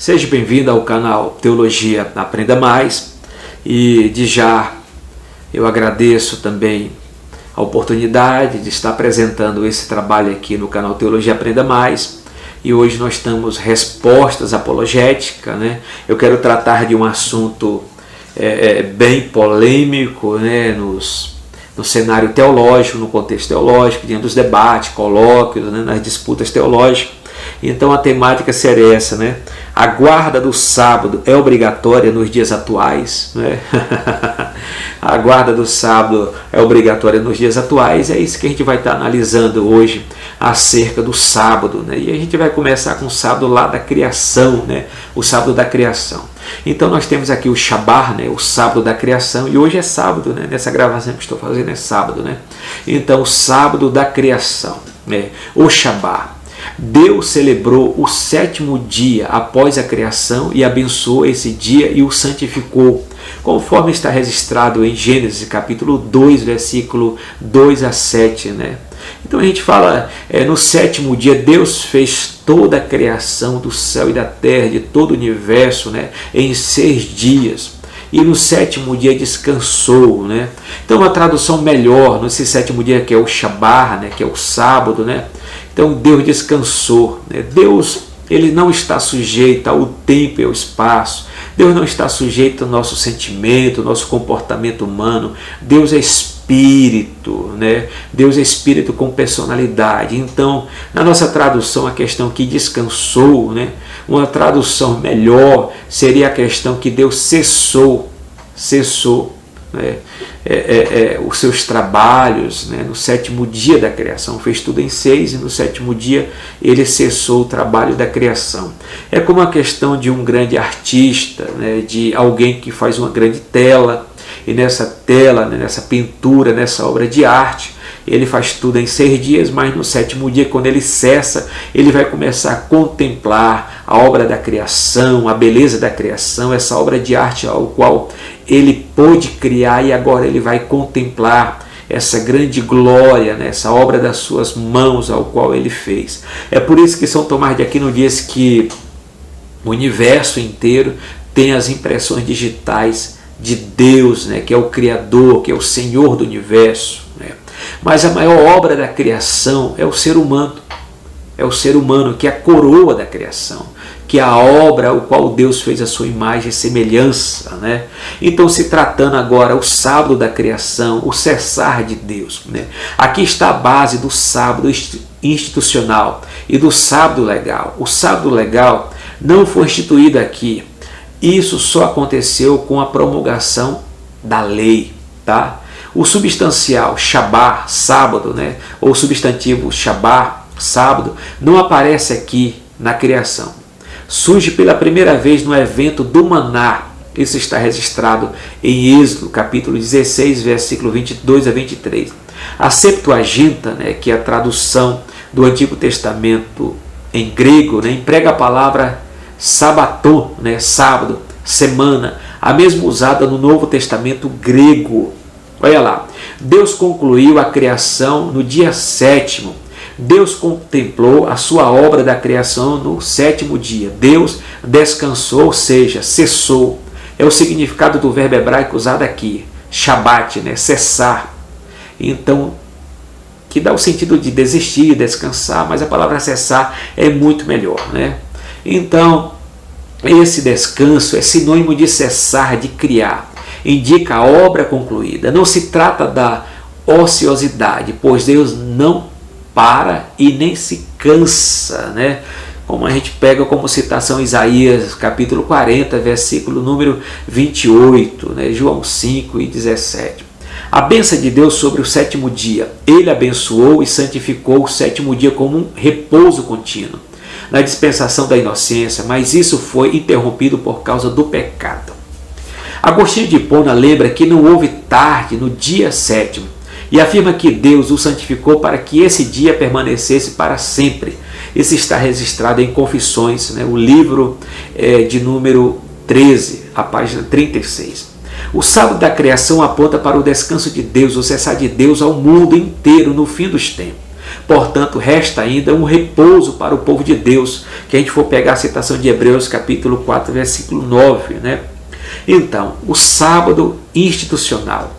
Seja bem-vindo ao canal Teologia Aprenda Mais, e de já eu agradeço também a oportunidade de estar apresentando esse trabalho aqui no canal Teologia Aprenda Mais. E hoje nós temos respostas apologéticas, né? Eu quero tratar de um assunto bem polêmico, né? No cenário teológico, no contexto teológico, diante dos debates, colóquios, né? Nas disputas teológicas. Então a temática seria essa, né? A guarda do sábado é obrigatória nos dias atuais, né? A guarda do sábado é obrigatória nos dias atuais. É isso que a gente vai estar analisando hoje acerca do sábado, né? E a gente vai começar com o sábado lá da criação, né? O sábado da criação. Então nós temos aqui o Shabbat, né? O sábado da criação, e hoje é sábado, né? Nessa gravação que estou fazendo é sábado, né? Então o sábado da criação, né? O Shabbat. Deus celebrou o sétimo dia após a criação e abençoou esse dia e o santificou, conforme está registrado em Gênesis capítulo 2, versículo 2 a 7, né? Então a gente fala, no sétimo dia Deus fez toda a criação do céu e da terra, de todo o universo, né? Em 6 dias. E no sétimo dia descansou, né? Então uma tradução melhor, nesse sétimo dia que é o Shabbat, né? Que é o sábado, né? Então Deus descansou, né? Deus, ele não está sujeito ao tempo e ao espaço. Deus não está sujeito ao nosso sentimento, ao nosso comportamento humano. Deus é espírito, né? Deus é espírito com personalidade. Então, na nossa tradução, a questão que descansou, né? Uma tradução melhor seria a questão que Deus cessou, né? Os seus trabalhos, né? No sétimo dia da criação. Fez tudo em 6 e no sétimo dia ele cessou o trabalho da criação. É como a questão de um grande artista, né? De alguém que faz uma grande tela, e nessa tela, né? Nessa pintura, nessa obra de arte, ele faz tudo em 6 dias, mas no sétimo dia, quando ele cessa, ele vai começar a contemplar a obra da criação, a beleza da criação, essa obra de arte ao qual ele pôde criar, e agora ele vai contemplar essa grande glória, né? Essa obra das suas mãos ao qual ele fez. É por isso que São Tomás de Aquino diz que o universo inteiro tem as impressões digitais de Deus, né? Que é o Criador, que é o Senhor do universo, né? Mas a maior obra da criação é o ser humano. É o ser humano que é a coroa da criação, que é a obra o qual Deus fez a sua imagem e semelhança, né? Então, se tratando agora o sábado da criação, o cessar de Deus, né? Aqui está a base do sábado institucional e do sábado legal. O sábado legal não foi instituído aqui. Isso só aconteceu com a promulgação da lei, tá? O substancial Shabbat, sábado, né? Ou o substantivo Shabbat, sábado, não aparece aqui na criação. Surge pela primeira vez no evento do maná. Isso está registrado em Êxodo, capítulo 16, versículo 22 a 23. A Septuaginta, né? Que é a tradução do Antigo Testamento em grego, né? Emprega a palavra sabaton, né? Sábado, semana, a mesma usada no Novo Testamento grego. Olha lá, Deus concluiu a criação no dia 7º. Deus contemplou a sua obra da criação no 7º dia. Deus descansou, ou seja, cessou. É o significado do verbo hebraico usado aqui, Shabbat, né? Cessar. Então, que dá o sentido de desistir, descansar, mas a palavra cessar é muito melhor, né? Então, esse descanso é sinônimo de cessar, de criar. Indica a obra concluída. Não se trata da ociosidade, pois Deus não para e nem se cansa, né? Como a gente pega como citação Isaías, capítulo 40, versículo número 28, né? João 5 e 17. A bênção de Deus sobre o 7º dia. Ele abençoou e santificou o 7º dia como um repouso contínuo, na dispensação da inocência, mas isso foi interrompido por causa do pecado. Agostinho de Hipona lembra que não houve tarde no dia 7º e afirma que Deus o santificou para que esse dia permanecesse para sempre. Isso está registrado em Confissões, né? O livro de número 13, a página 36. O sábado da criação aponta para o descanso de Deus, o cessar de Deus ao mundo inteiro no fim dos tempos. Portanto, resta ainda um repouso para o povo de Deus, que a gente for pegar a citação de Hebreus capítulo 4, versículo 9, né? Então, o sábado institucional,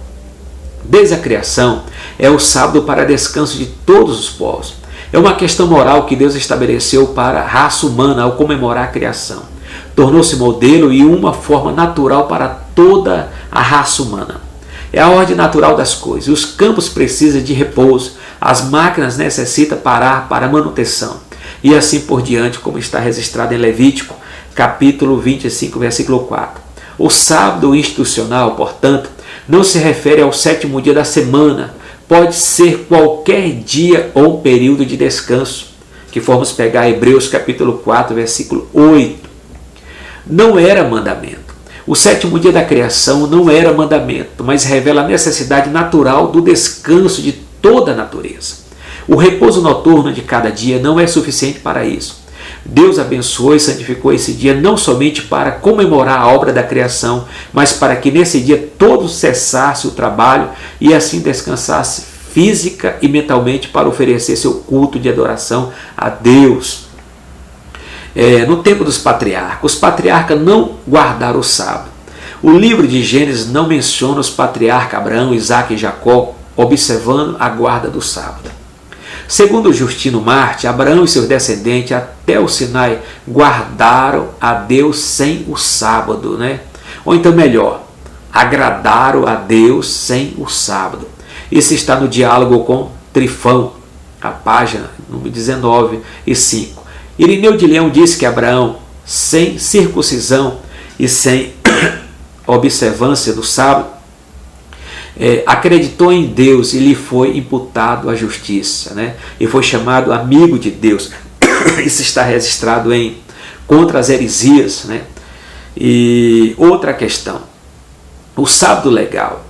desde a criação, é o sábado para descanso de todos os povos. É uma questão moral que Deus estabeleceu para a raça humana ao comemorar a criação. Tornou-se modelo e uma forma natural para toda a raça humana. É a ordem natural das coisas. Os campos precisam de repouso, as máquinas necessitam parar para manutenção. E assim por diante, como está registrado em Levítico, capítulo 25, versículo 4. O sábado institucional, portanto, não se refere ao sétimo dia da semana, pode ser qualquer dia ou período de descanso, que formos pegar Hebreus capítulo 4, versículo 8. Não era mandamento. O sétimo dia da criação não era mandamento, mas revela a necessidade natural do descanso de toda a natureza. O repouso noturno de cada dia não é suficiente para isso. Deus abençoou e santificou esse dia não somente para comemorar a obra da criação, mas para que nesse dia todos cessasse o trabalho e assim descansasse física e mentalmente para oferecer seu culto de adoração a Deus. No tempo dos patriarcas, os patriarcas não guardaram o sábado. O livro de Gênesis não menciona os patriarcas Abraão, Isaque e Jacó observando a guarda do sábado. Segundo Justino Marte, Abraão e seus descendentes até o Sinai guardaram a Deus sem o sábado, né? Ou então melhor, agradaram a Deus sem o sábado. Isso está no diálogo com Trifão, a página número 19 e 5. Irineu de Leão disse que Abraão, sem circuncisão e sem observância do sábado, acreditou em Deus e lhe foi imputado a justiça, né? E foi chamado amigo de Deus. Isso está registrado em Contra as Heresias, né? E outra questão, o sábado legal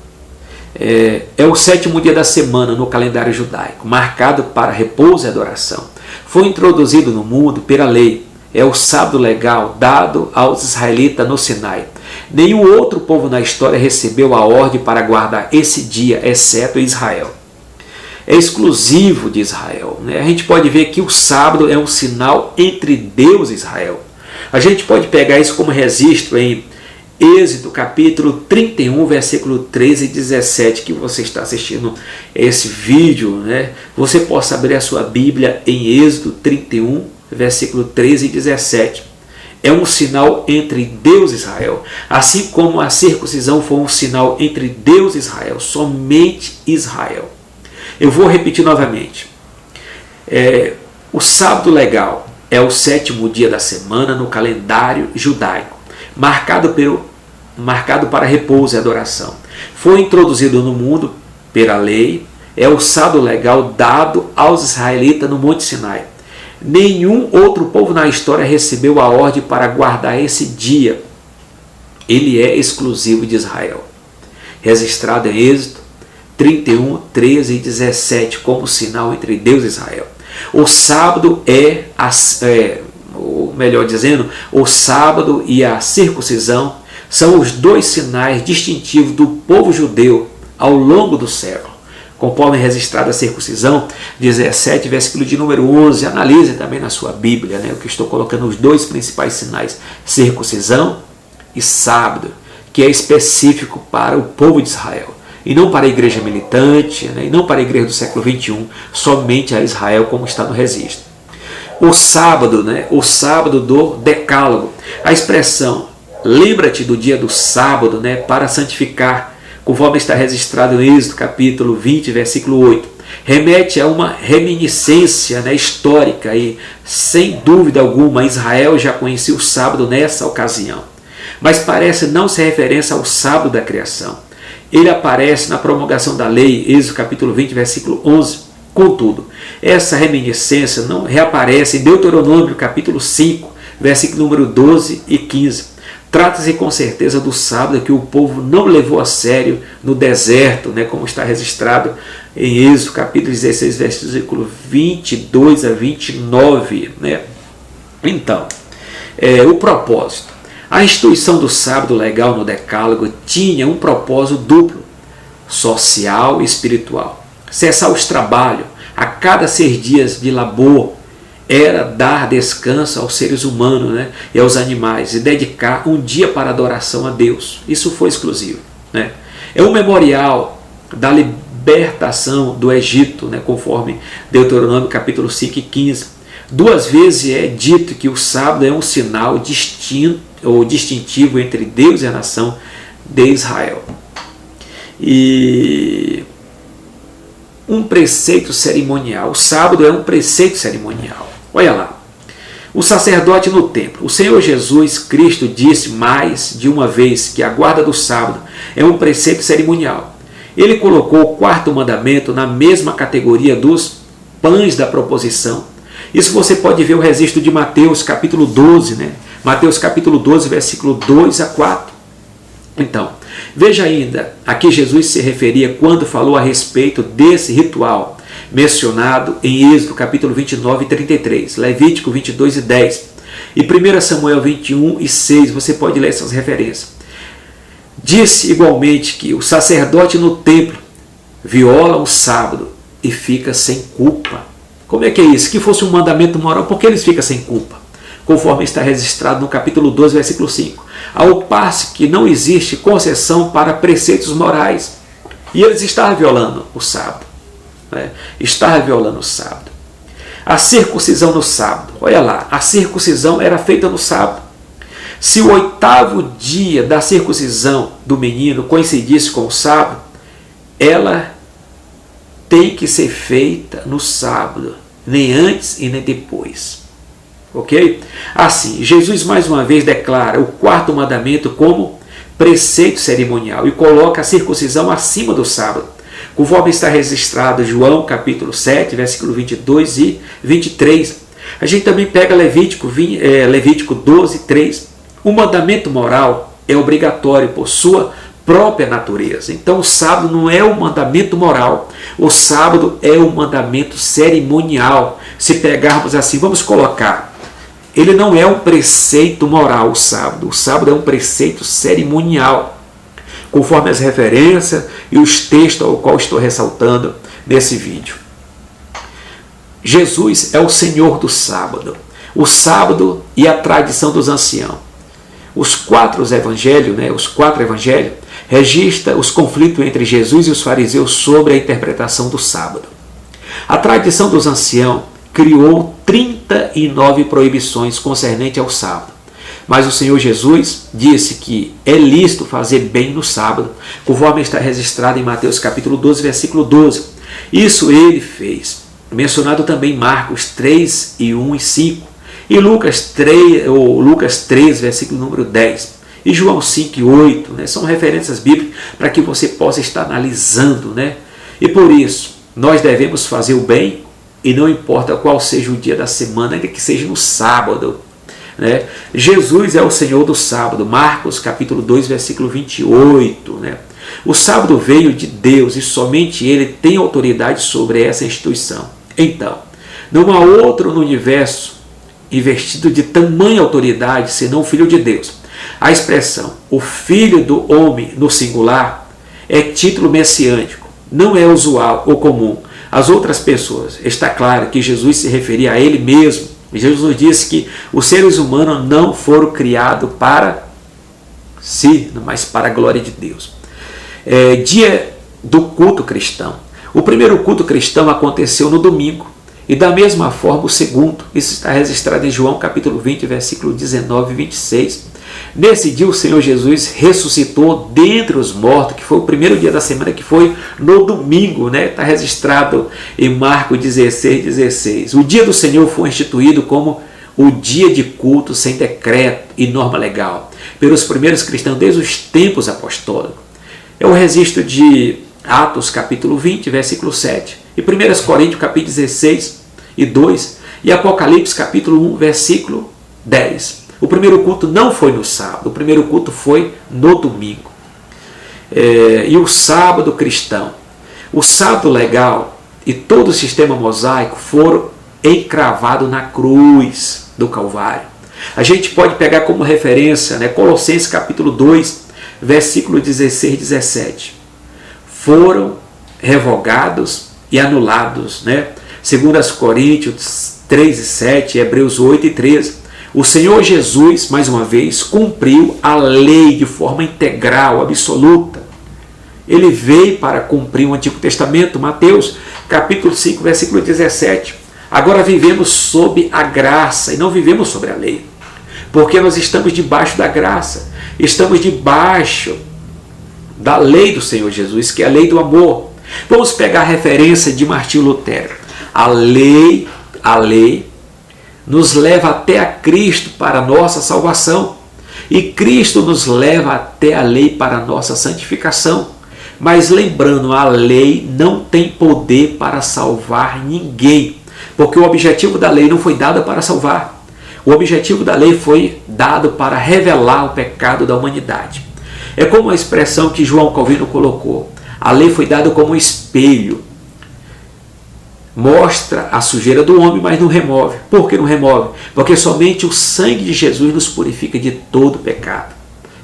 é o sétimo dia da semana no calendário judaico, marcado para repouso e adoração. Foi introduzido no mundo pela lei. É o sábado legal dado aos israelitas no Sinai. Nenhum outro povo na história recebeu a ordem para guardar esse dia, exceto Israel. É exclusivo de Israel, né? A gente pode ver que o sábado é um sinal entre Deus e Israel. A gente pode pegar isso como registro em Êxodo capítulo 31, versículo 13 e 17, que você está assistindo esse vídeo, né? Você possa abrir a sua Bíblia em Êxodo 31, versículo 13 e 17. É um sinal entre Deus e Israel. Assim como a circuncisão foi um sinal entre Deus e Israel, somente Israel. Eu vou repetir novamente. O sábado legal é o sétimo dia da semana no calendário judaico, marcado para repouso e adoração. Foi introduzido no mundo pela lei, é o sábado legal dado aos israelitas no Monte Sinai. Nenhum outro povo na história recebeu a ordem para guardar esse dia. Ele é exclusivo de Israel. Registrado em Êxodo 31, 13 e 17 como sinal entre Deus e Israel. O sábado o sábado e a circuncisão são os dois sinais distintivos do povo judeu ao longo do século. Conforme registrada a circuncisão, 17, versículo de número 11, analise também na sua Bíblia, né, o que estou colocando os dois principais sinais, circuncisão e sábado, que é específico para o povo de Israel, e não para a igreja militante, né, e não para a igreja do século 21, somente a Israel, como está no registro. O sábado, né, o sábado do decálogo, a expressão lembra-te do dia do sábado, né, para santificar, conforme está registrado em Êxodo capítulo 20, versículo 8, remete a uma reminiscência, né, histórica e, sem dúvida alguma, Israel já conhecia o sábado nessa ocasião. Mas parece não ser referência ao sábado da criação. Ele aparece na promulgação da lei, Êxodo capítulo 20, versículo 11. Contudo, essa reminiscência não reaparece em Deuteronômio capítulo 5, versículo número 12 e 15. Trata-se com certeza do sábado que o povo não levou a sério no deserto, né, como está registrado em Êxodo capítulo 16, versículo 22 a 29. Né? Então, o propósito. A instituição do sábado legal no decálogo tinha um propósito duplo, social e espiritual. Cessar os trabalhos a cada 6 dias de labor era dar descanso aos seres humanos, né, e aos animais, e dedicar um dia para adoração a Deus. Isso foi exclusivo, né? É um memorial da libertação do Egito, né, conforme Deuteronômio capítulo 5 e 15. 2 vezes é dito que o sábado é um sinal distinto ou distintivo entre Deus e a nação de Israel. E um preceito cerimonial. O sábado é um preceito cerimonial. Olha lá. O sacerdote no templo. O Senhor Jesus Cristo disse mais de uma vez que a guarda do sábado é um preceito cerimonial. Ele colocou o 4º mandamento na mesma categoria dos pães da proposição. Isso você pode ver o registro de Mateus capítulo 12, né? Mateus capítulo 12, versículo 2 a 4. Então, veja ainda, aqui Jesus se referia quando falou a respeito desse ritual mencionado em Êxodo capítulo 29 e 33, Levítico 22 e 10 e 1 Samuel 21 e 6, você pode ler essas referências. Disse igualmente que o sacerdote no templo viola o sábado e fica sem culpa. Como é que é isso? Que fosse um mandamento moral, por que eles ficam sem culpa? Conforme está registrado no capítulo 12, versículo 5. Ao passo que não existe concessão para preceitos morais. E eles estavam violando o sábado. Né? Estavam violando o sábado. A circuncisão no sábado. Olha lá, a circuncisão era feita no sábado. Se o 8º dia da circuncisão do menino coincidisse com o sábado, ela tem que ser feita no sábado, nem antes e nem depois. Ok? Assim, Jesus mais uma vez declara o 4º mandamento como preceito cerimonial e coloca a circuncisão acima do sábado, conforme está registrado em João capítulo 7, versículo 22 e 23. A gente também pega Levítico 12, 3. O mandamento moral é obrigatório por sua própria natureza. Então o sábado não é um mandamento moral, o sábado é um mandamento cerimonial. Se pegarmos assim, vamos colocar, ele não é um preceito moral, o sábado é um preceito cerimonial, conforme as referências e os textos ao qual estou ressaltando nesse vídeo. Jesus é o Senhor do sábado, o sábado e a tradição dos anciãos. Os 4 evangelhos, registra os conflitos entre Jesus e os fariseus sobre a interpretação do sábado. A tradição dos anciãos criou 39 proibições concernentes ao sábado. Mas o Senhor Jesus disse que é lícito fazer bem no sábado, conforme está registrado em Mateus capítulo 12, versículo 12. Isso ele fez. Mencionado também em Marcos 3, e 1 e 5. E Lucas 3, versículo número 10. E João 5 e 8. Né? São referências bíblicas para que você possa estar analisando. Né? E por isso, nós devemos fazer o bem, e não importa qual seja o dia da semana, ainda que seja no sábado. Né? Jesus é o Senhor do sábado. Marcos capítulo 2, versículo 28. Né? O sábado veio de Deus e somente Ele tem autoridade sobre essa instituição. Então, não há outro no universo investido de tamanha autoridade senão o Filho de Deus. A expressão o Filho do Homem no singular é título messiânico, não é usual ou comum. As outras pessoas, está claro que Jesus se referia a Ele mesmo. Jesus disse que os seres humanos não foram criados para si, mas para a glória de Deus. Dia do culto cristão. O primeiro culto cristão aconteceu no domingo, e da mesma forma o segundo. Isso está registrado em João capítulo 20, versículo 19 e 26. Nesse dia o Senhor Jesus ressuscitou dentre os mortos, que foi o primeiro dia da semana, que foi no domingo, né? Está registrado em Marcos 16, 16. O dia do Senhor foi instituído como o dia de culto sem decreto e norma legal, pelos primeiros cristãos desde os tempos apostólicos. É o registro de Atos capítulo 20, versículo 7, e 1 Coríntios capítulo 16 e 2, e Apocalipse capítulo 1, versículo 10. O primeiro culto não foi no sábado, o primeiro culto foi no domingo. E o sábado cristão, o sábado legal e todo o sistema mosaico foram encravados na cruz do Calvário. A gente pode pegar como referência, né, Colossenses capítulo 2, versículo 16 e 17. Foram revogados e anulados, né, 2 Coríntios 3 e 7, Hebreus 8 e 13. O Senhor Jesus, mais uma vez, cumpriu a lei de forma integral, absoluta. Ele veio para cumprir o Antigo Testamento, Mateus capítulo 5, versículo 17. Agora vivemos sob a graça e não vivemos sobre a lei, porque nós estamos debaixo da graça, estamos debaixo da lei do Senhor Jesus, que é a lei do amor. Vamos pegar a referência de Martinho Lutero. A lei nos leva até a Cristo para a nossa salvação, e Cristo nos leva até a lei para a nossa santificação. Mas lembrando, a lei não tem poder para salvar ninguém, porque o objetivo da lei não foi dado para salvar. O objetivo da lei foi dado para revelar o pecado da humanidade. É como a expressão que João Calvino colocou: a lei foi dada como um espelho. Mostra a sujeira do homem, mas não remove. Por que não remove? Porque somente o sangue de Jesus nos purifica de todo pecado.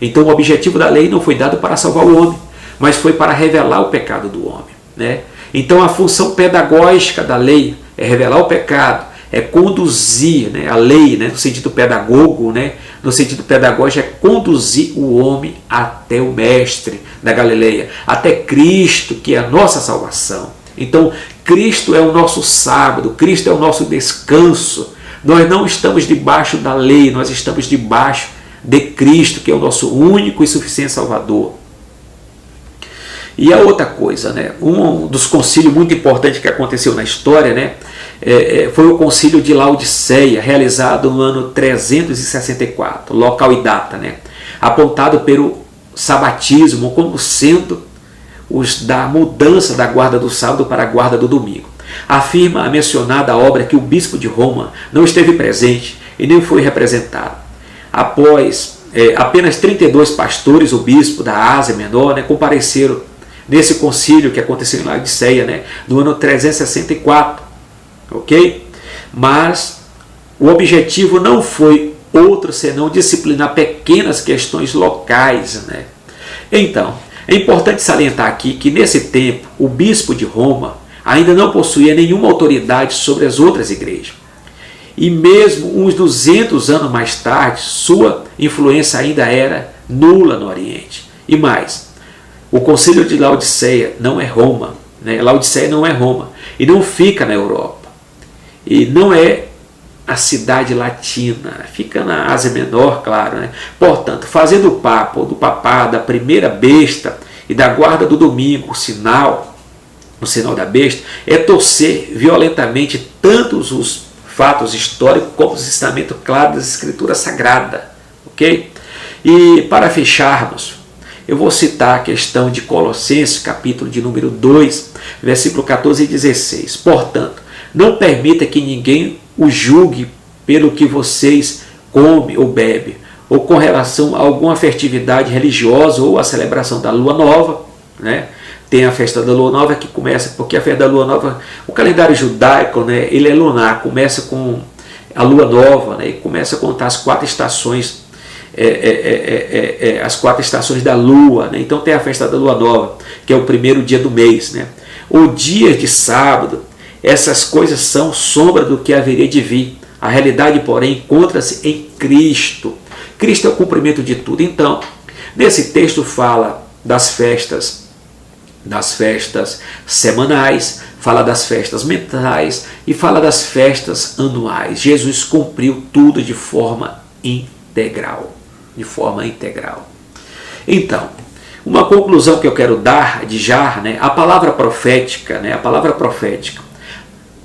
Então o objetivo da lei não foi dado para salvar o homem, mas foi para revelar o pecado do homem, né? Então a função pedagógica da lei é revelar o pecado, é conduzir, né? A lei, né? No sentido pedagogo, né? No sentido pedagógico, é conduzir o homem até o Mestre da Galileia, até Cristo, que é a nossa salvação. Então Cristo é o nosso sábado, Cristo é o nosso descanso. Nós não estamos debaixo da lei, nós estamos debaixo de Cristo, que é o nosso único e suficiente Salvador. E a outra coisa, né? Um dos concílios muito importantes que aconteceu na história, né? Foi o concílio de Laodiceia, realizado no ano 364, local e data, né? Apontado pelo sabatismo como sendo os da mudança da guarda do sábado para a guarda do domingo. Afirma a mencionada obra que o bispo de Roma não esteve presente e nem foi representado. Após apenas 32 pastores, o bispo da Ásia Menor, né, compareceram nesse concílio que aconteceu em Laodiceia, né, no ano 364, ok? Mas o objetivo não foi outro senão disciplinar pequenas questões locais, né? Então, é importante salientar aqui que nesse tempo o bispo de Roma ainda não possuía nenhuma autoridade sobre as outras igrejas. E mesmo uns 200 anos mais tarde, sua influência ainda era nula no Oriente. E mais, o concílio de Laodiceia não é Roma, né? Laodiceia não é Roma e não fica na Europa. E não é a cidade latina, fica na Ásia Menor, claro, né? Portanto, fazendo o Papa ou do papado, da primeira besta e da guarda do domingo, o sinal da besta, é torcer violentamente tantos os fatos históricos como os ensinamentos claros das Escrituras Sagradas, ok? E para fecharmos, eu vou citar a questão de Colossenses, capítulo de número 2, versículo 14 e 16. Portanto, não permita que ninguém o julgue pelo que vocês comem ou bebem, ou com relação a alguma festividade religiosa ou a celebração da Lua Nova, né? Tem a festa da Lua Nova que começa, porque a festa da Lua Nova, o calendário judaico, né, ele é lunar, começa com a Lua Nova, né, e começa a contar as 4 estações, as 4 estações da Lua, né? Então tem a festa da Lua Nova, que é o primeiro dia do mês, né? O dia de sábado, essas coisas são sombra do que haveria de vir. A realidade, porém, encontra-se em Cristo. Cristo é o cumprimento de tudo. Então, nesse texto fala das festas semanais, fala das festas mentais e fala das festas anuais. Jesus cumpriu tudo de forma integral. Então, uma conclusão que eu quero dar de já, né, a palavra profética,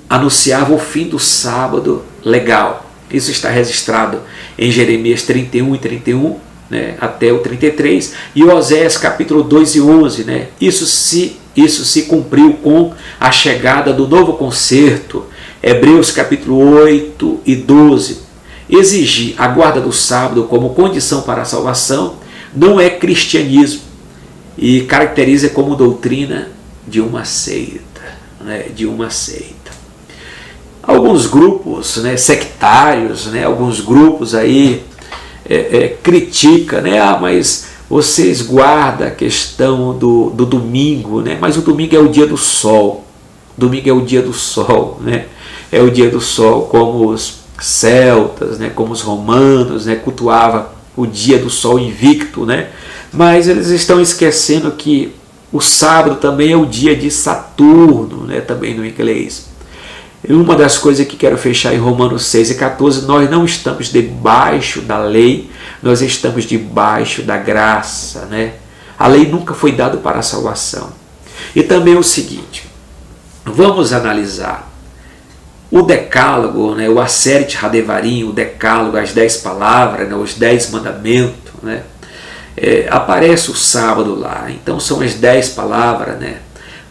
anunciava o fim do sábado legal. Isso está registrado em Jeremias 31 e 31, né, até o 33, e Oséias capítulo 2 e 11. Né, isso se cumpriu com a chegada do novo concerto, Hebreus capítulo 8 e 12. Exigir a guarda do sábado como condição para a salvação não é cristianismo e caracteriza como doutrina de uma seita, né, Alguns grupos, né, sectários, né, alguns grupos aí criticam, né, mas vocês guardam a questão do domingo, né, mas o domingo é o dia do sol, Domingo é o dia do sol, né? É o dia do sol, como os celtas, né? Como os romanos, né? Cultuava o dia do sol invicto, né? Mas eles estão esquecendo que o sábado também é o dia de Saturno, né? Também no inglês. E uma das coisas que quero fechar em Romanos 6:14, nós não estamos debaixo da lei, nós estamos debaixo da graça, né? A lei nunca foi dada para a salvação. E também o seguinte, vamos analisar o decálogo, né? O Aseret Hadevarim, o decálogo, as 10 palavras, né? Os 10 mandamentos, né? Aparece o sábado lá, então são as 10 palavras, né?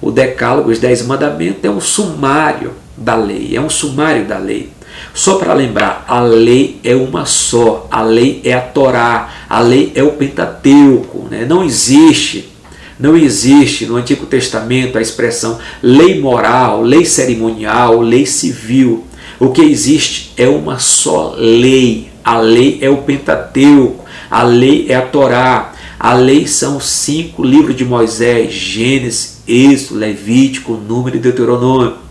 O decálogo, os 10 mandamentos é um sumário da lei, é um sumário da lei. Só para lembrar, a lei é uma só, a lei é a Torá, a lei é o Pentateuco, né? Não existe no Antigo Testamento a expressão lei moral, lei cerimonial, lei civil. O que existe é uma só lei, a lei é o Pentateuco, a lei é a Torá, a lei são os 5 livros de Moisés, Gênesis, Êxodo, Levítico, Número e Deuteronômio.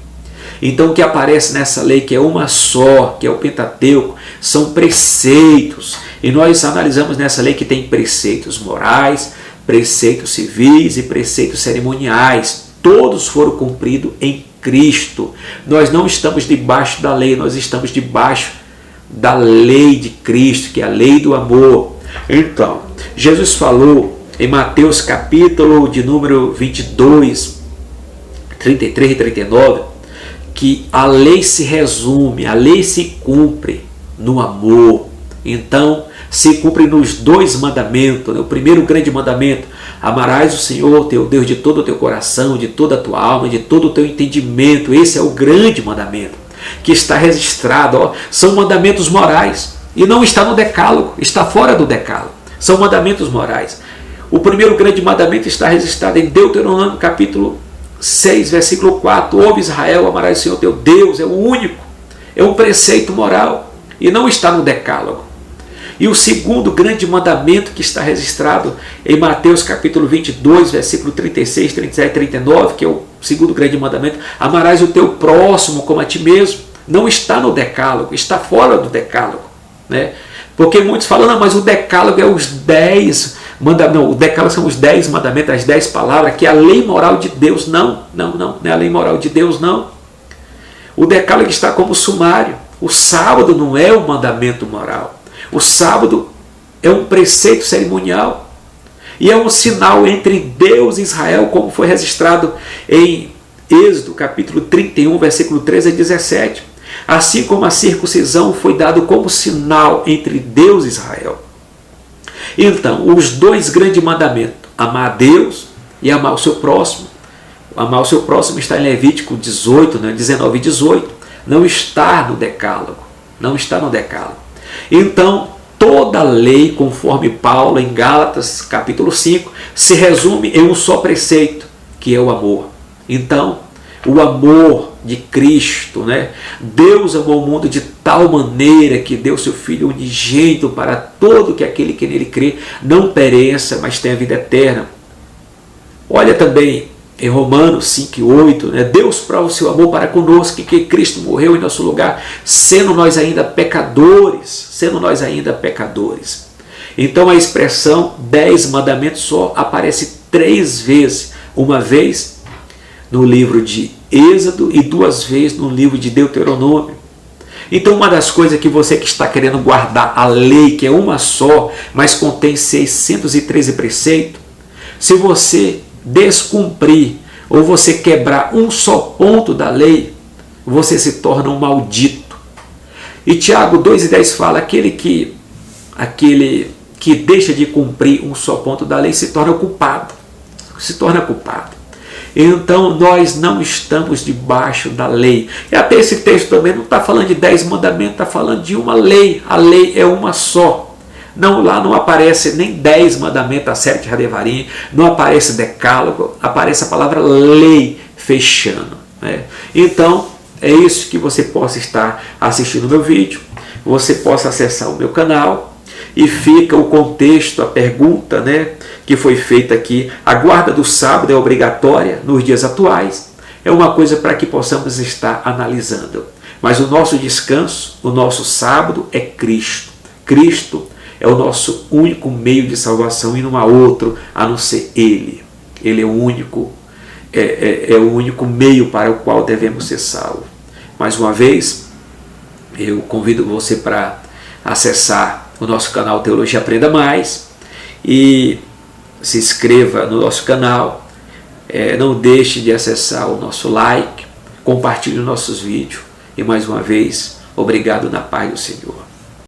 Então o que aparece nessa lei, que é uma só, que é o Pentateuco, são preceitos. E nós analisamos nessa lei que tem preceitos morais, preceitos civis e preceitos cerimoniais. Todos foram cumpridos em Cristo. Nós não estamos debaixo da lei, nós estamos debaixo da lei de Cristo, que é a lei do amor. Então, Jesus falou em Mateus capítulo de número 22, 33 e 39, que a lei se resume, a lei se cumpre no amor. Então, se cumpre nos 2 mandamentos, né? O primeiro grande mandamento, amarás o Senhor teu Deus de todo o teu coração, de toda a tua alma, de todo o teu entendimento. Esse é o grande mandamento, que está registrado, ó, são mandamentos morais, e não está no decálogo, está fora do decálogo, são mandamentos morais. O primeiro grande mandamento está registrado em Deuteronômio capítulo 6, versículo 4, ouve Israel, amarás o Senhor teu Deus, é o único, é um preceito moral, e não está no decálogo. E o segundo grande mandamento que está registrado em Mateus capítulo 22, versículo 36, 37 e 39, que é o segundo grande mandamento, amarás o teu próximo como a ti mesmo, não está no decálogo, está fora do decálogo, né? Porque muitos falam, não, mas o decálogo é os 10 mandamentos, não, o decálogo são os 10 mandamentos, as 10 palavras, que é a lei moral de Deus. Não é a lei moral de Deus, não. O decálogo está como sumário. O sábado não é um mandamento moral. O sábado é um preceito cerimonial e é um sinal entre Deus e Israel, como foi registrado em Êxodo capítulo 31, versículo 13 a 17. Assim como a circuncisão foi dado como sinal entre Deus e Israel. Então, os 2 grandes mandamentos, amar a Deus e amar o seu próximo. Amar o seu próximo está em Levítico 18, né, 19 e 18. Não está no decálogo. Não está no decálogo. Então, toda a lei, conforme Paulo em Gálatas capítulo 5, se resume em um só preceito, que é o amor. Então, o amor de Cristo, né? Deus amou o mundo de tal maneira que deu seu Filho unigênito para todo que aquele que nele crê não pereça, mas tenha vida eterna. Olha também em Romanos 5:8, né? Deus prova o seu amor para conosco, que Cristo morreu em nosso lugar, sendo nós ainda pecadores, Então a expressão 10 mandamentos só aparece 3 vezes, uma vez no livro de Êxodo e 2 vezes no livro de Deuteronômio. Então uma das coisas que você que está querendo guardar a lei, que é uma só, mas contém 613 preceitos, se você descumprir ou você quebrar um só ponto da lei, você se torna um maldito. E Tiago 2:10 fala, aquele que deixa de cumprir um só ponto da lei se torna culpado. Então nós não estamos debaixo da lei. E até esse texto também não está falando de 10 mandamentos, está falando de uma lei. A lei é uma só. Não, lá não aparece nem 10 mandamentos, Aseret Hadevarim, não aparece decálogo, aparece a palavra lei fechando, né? Então é isso que você possa estar assistindo o meu vídeo, você possa acessar o meu canal e fica o contexto, a pergunta, né, que foi feita aqui. A guarda do sábado é obrigatória nos dias atuais? é uma coisa para que possamos estar analisando. Mas o nosso descanso, o nosso sábado é Cristo. Cristo é o nosso único meio de salvação e não há outro a não ser Ele. Ele é o único, é o único meio para o qual devemos ser salvos. Mais uma vez, eu convido você para acessar o nosso canal Teologia Aprenda Mais e se inscreva no nosso canal. Não deixe de acessar o nosso like, compartilhe os nossos vídeos. E mais uma vez, obrigado na paz do Senhor.